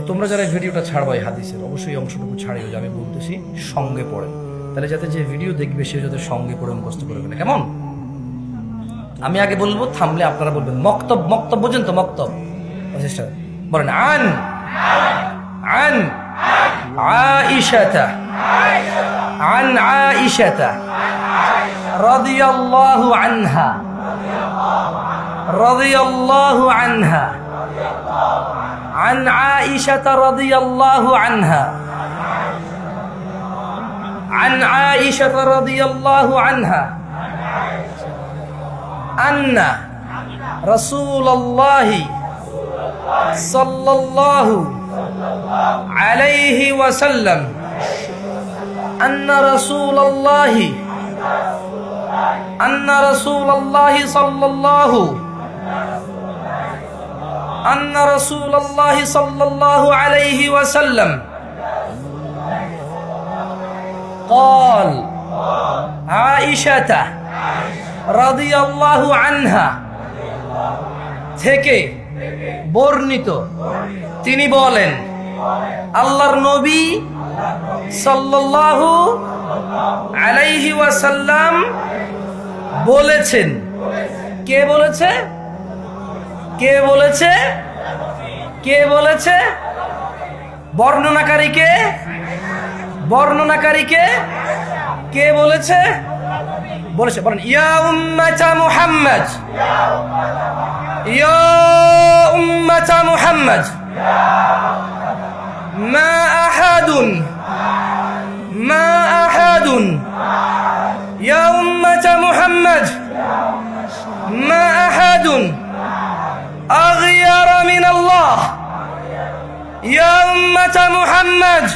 তোমরা যারা ভিডিওটা ছাড়বা এই হাদিসের, অবশ্যই অংশটুকু ছাড়িও যে আমি বলতেছি সঙ্গে পড়েন, তাহলে যাতে যে ভিডিও দেখবে সে যাতে সঙ্গে পড়ে মুখস্থ করে ফেলে। কেমন? আমি আগে বলবো, থামলে আপনারা বলবেন। মক্তব, মক্তব বোঝেন তো? মক্তব চেষ্টা বলেন। আন আন আয়েশাতা عن عائشة رضي الله عنها رضي الله عنها عن عائشة رضي الله عنها عن عائشة رضي الله عنها أن رسول الله صلى الله عليه وسلم أن رسول الله صلى الله أن رسول الله صلى الله عليه وسلم قال عائشة رضي الله عنها থেকে বর্ণিত, তিনি বলেন আল্লাহর নবী সাল্লাল্লাহু আলাইহি ওয়াসাল্লাম বলেছেন। কে বলেছে? কে বলেছে? কে বলেছে? বর্ণনাকারীকে? বর্ণনাকারীকে কে বলেছে? বলেছে। বলেন ইয়া উম্মাতা মুহাম্মদ, ইয়া উম্মাতা মুহাম্মদ মা আহাদুন মা আহাদুন ইয়া উম্মাতা মুহাম্মদ মা আহাদুন আগয়ারা মিন আল্লাহ। ইয়া উম্মাতা মুহাম্মদ,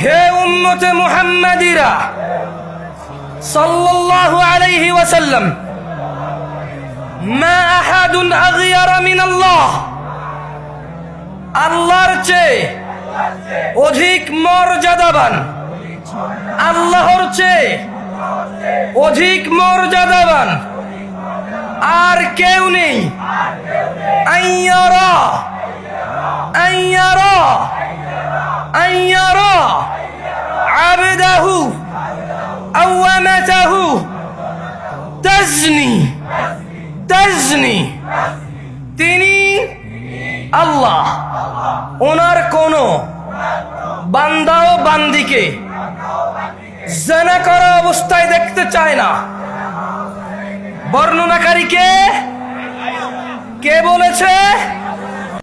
হে উম্মতে মুহাম্মাদিরা সাল্লাল্লাহু আলাইহি ওয়াসাল্লাম, মা আহাদুন আগয়ারা মিন আল্লাহ, আল্লাহর চেয়ে অধিক মর্যাদাবান, আল্লাহর চেয়ে অধিক মর্যাদাবান আর কেউ নেই। আইয়ারা আইয়ারা আইয়ারা আবদাহু আওয়ামাতাহু তাজনি তাজনি, তিনি আল্লাহ ওনার কোন বান্দা ও বান্দিকে জিনা করা অবস্থায় দেখতে চায় না। বর্ণনাকারীকে কে বলেছে?